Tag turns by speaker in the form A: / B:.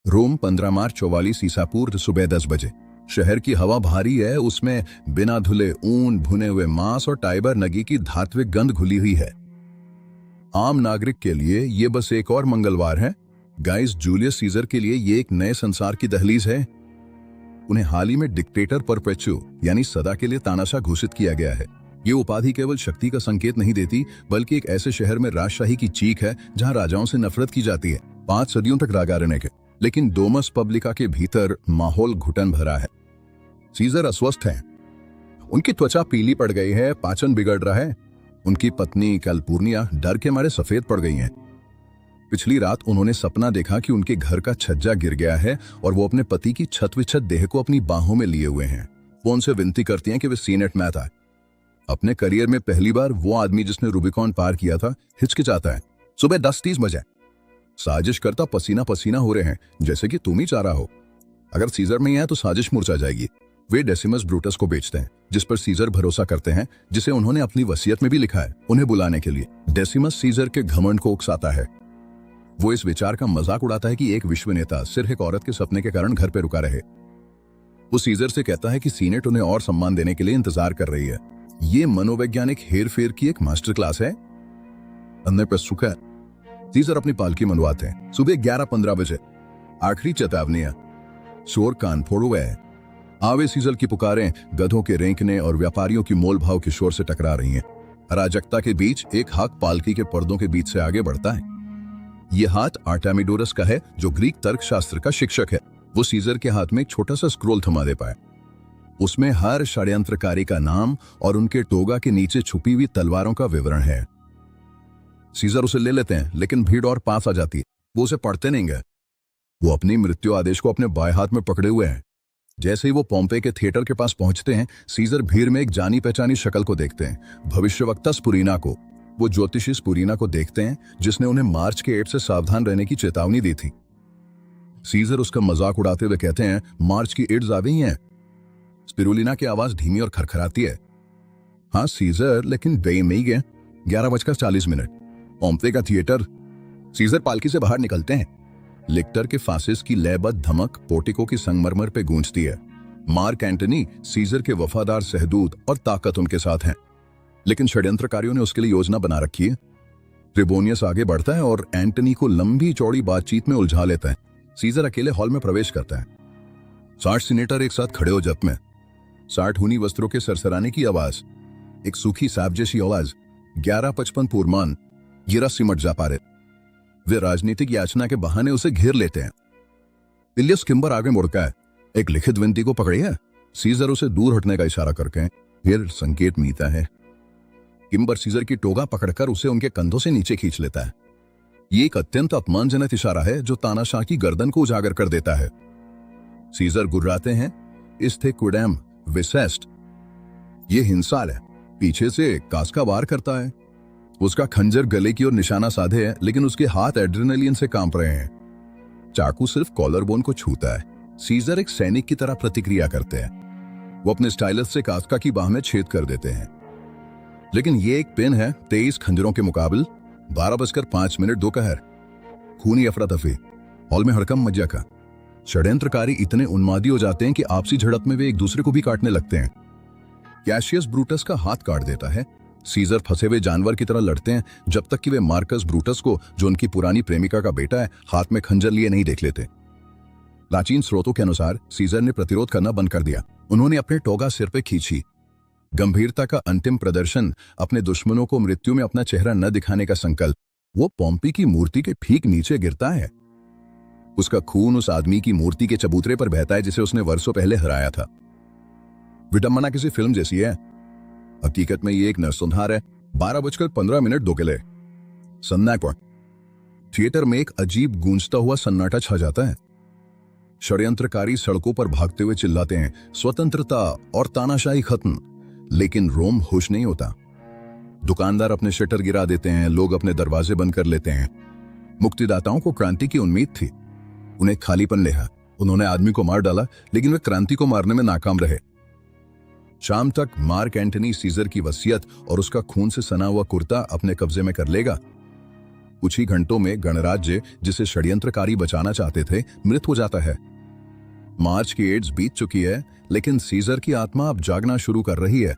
A: रोम 15 मार्च 44 ईसा पूर्व सुबह 10 बजे। शहर की हवा भारी है, उसमें बिना धुले ऊन, भुने हुए मांस और टाइबर नगी की धात्विक गंध घुली हुई है। आम नागरिक के लिए ये बस एक और मंगलवार है। गाइस जूलियस सीजर के लिए ये एक नए संसार की दहलीज है। उन्हें हाल ही में डिक्टेटर परपेचुअ यानी सदा के लिए तानाशाह घोषित किया गया है। ये उपाधि केवल शक्ति का संकेत नहीं देती, बल्कि एक ऐसे शहर में राजशाही की चीख है जहां राजाओं से नफरत की जाती है। 5 सदियों तक राजा रहने के, लेकिन डोमस पब्लिका के भीतर माहौल घुटन भरा है। सीजर अस्वस्थ हैं। उनकी त्वचा पीली पड़ गई है, पाचन बिगड़ रहा है। उनकी पत्नी कैलपुर्निया डर के मारे सफेद पड़ गई हैं। पिछली रात उन्होंने सपना देखा कि उनके घर का छज्जा गिर गया है और वो अपने पति की छत विछत देह को अपनी बाहों में लिए हुए हैं। वो उनसे विनती करती हैं कि वे सीनेट मैथ आए। अपने करियर में पहली बार वो आदमी जिसने रूबिकॉन पार किया था हिचकिचाता है। सुबह 10:30 बजे साजिश करता पसीना पसीना हो रहे हैं, जैसे कि तुम ही चाह रहा हो। अगर सीजर नहीं है तो साजिश मुरझा जाएगी। वे डेसिमस ब्रूटस को बेचते हैं, जिस पर सीजर भरोसा करते हैं, जिसे उन्होंने अपनी वसीयत में भी लिखा है उन्हें बुलाने के लिए। डेसिमस सीजर के घमंड को उकसाता है। वो इस विचार का मजाक उड़ाता है कि एक विश्व नेता सिर्फ एक औरत के सपने के कारण घर पे रुका रहे। वो सीजर से कहता है कि सीनेट उन्हें और सम्मान देने के लिए इंतजार कर रही है। ये मनोवैज्ञानिक हेरफेर की एक मास्टर क्लास है। अंदर पर सुखा सीजर अपनी पालकी मनवाते हैं। सुबह 11:15 बजे आखिरी चेतावनी है। शोर कान फोड़ो है। आवे सीजर की पुकारें गधों के रेंकने और व्यापारियों की मोलभाव के शोर से टकरा रही हैं। अराजकता के बीच एक हाथ पालकी के पर्दों के बीच से आगे बढ़ता है। यह हाथ आर्टेमिडोरस का है, जो ग्रीक तर्कशास्त्र का शिक्षक है। वो सीजर के हाथ में एक छोटा सा स्क्रोल थमा दे पाए। उसमें हर षड्यंत्रकारी का नाम और उनके टोगा के नीचे छुपी हुई तलवारों का विवरण है। सीजर उसे ले लेते हैं, लेकिन भीड़ और पास आ जाती है। वो उसे पढ़ते नहीं गए। वो अपनी मृत्यु आदेश को अपने बाएं हाथ में पकड़े हुए हैं। जैसे ही वो पोम्पे के थिएटर के पास पहुंचते हैं, सीजर भीड़ में एक जानी पहचानी शक्ल को देखते हैं, भविष्यवक्ता स्पुरीना को। वो ज्योतिषी स्पुरीना को देखते हैं, जिसने उन्हें मार्च के 8 से सावधान रहने की चेतावनी दी थी। सीजर उसका मजाक उड़ाते हुए कहते हैं, मार्च की एड्स आ गई हैं। स्पिरुलिना की आवाज धीमी और खरखराती है। हाँ सीजर, लेकिन गई नहीं गए। 11:40 पोम्पे का थिएटर। सीजर पालकी से बाहर निकलते हैं। लिक्टर के फासिस की लयबद्ध धमक पोर्टिको की संगमरमर पे गूंजती है। मार्क एंटनी सीजर के वफादार सहदूत और ताकत उनके साथ हैं, लेकिन षड्यंत्रकारियों ने उसके लिए योजना बना रखी है। ट्रिबोनियस आगे बढ़ता है और एंटनी को लंबी चौड़ी बातचीत में उलझा लेता है। सीजर अकेले हॉल में प्रवेश करता है। 60 सीनेटर एक साथ खड़े हो जप में। 60 ऊनी वस्त्रों के सरसराने की आवाज, एक सूखी सांप जैसी आवाज। 11:55 पूर्वाह्न गिरा सिमट जा पारे। वे राजनीतिक याचना के बहाने उसे घेर लेते हैं। इलियस किम्बर आगे मुड़का है। एक लिखित विनती को पकड़ी है। सीजर उसे दूर हटने का इशारा करके फिर संकेत मीता है। किम्बर सीजर की टोगा पकड़कर उसे उनके कंधों से नीचे खींच लेता है। ये एक अत्यंत अपमानजनक इशारा है, जो तानाशाह की गर्दन को उजागर कर देता है। सीजर गुर्राते हैं, इस्थे क्विडेम विसेस्ट। ये हिंसाल है। पीछे से कास्का वार करता है। उसका खंजर गले की ओर निशाना साधे है, लेकिन उसके हाथ एड्रेनलिन से कांप रहे हैं। चाकू सिर्फ कॉलर बोन को छूता है। सीजर एक सैनिक की तरह प्रतिक्रिया करते हैं। वो अपने स्टाइलस से कास्का की बाह में छेद कर देते हैं। लेकिन ये एक पेन है 23 खंजरों के मुकाबले। 12:05 दोपहर। खूनी अफरा-तफरी। हॉल में हड़कम मज्जा का। षड्यंत्रकारी इतने उन्मादी हो जाते हैं कि आपसी झड़प में वे एक दूसरे को भी काटने लगते हैं। कैशियस ब्रूटस का हाथ काट देता है। सीजर फंसे हुए जानवर की तरह लड़ते हैं, जब तक कि वे मार्कस ब्रूटस को, जो उनकी पुरानी प्रेमिका का बेटा है, हाथ में खंजर लिए नहीं देख लेते। प्राचीन स्रोतों के अनुसार सीजर ने प्रतिरोध करना बंद कर दिया। उन्होंने अपने टोगा सिर पे खींची। गंभीरता का अंतिम प्रदर्शन, अपने दुश्मनों को मृत्यु में अपना चेहरा न दिखाने का संकल्प। वो पोम्पी की मूर्ति के ठीक नीचे गिरता है। उसका खून उस आदमी की मूर्ति के चबूतरे पर बहता है जिसे उसने वर्षों पहले हराया था। विडंबना किसी फिल्म जैसी है। हकीकत में ये एक नरसंहार है। 12:15 सन्नाटा। थिएटर में एक अजीब गूंजता हुआ सन्नाटा छा जाता है। षड्यंत्रकारी सड़कों पर भागते हुए चिल्लाते हैं, स्वतंत्रता और तानाशाही खत्म। लेकिन रोम होश नहीं होता। दुकानदार अपने शटर गिरा देते हैं, लोग अपने दरवाजे बंद कर लेते हैं। मुक्तिदाताओं को क्रांति की उम्मीद थी। उन्हें खालीपन लेहा। उन्होंने आदमी को मार डाला, लेकिन वे क्रांति को मारने में नाकाम रहे। शाम तक मार्क एंटनी सीजर की वसीयत और उसका खून से सना हुआ कुर्ता अपने कब्जे में कर लेगा। कुछ ही घंटों में गणराज्य, जिसे षड्यंत्रकारी बचाना चाहते थे, मृत हो जाता है। मार्च की एड्स बीत चुकी है, लेकिन सीजर की आत्मा अब जागना शुरू कर रही है।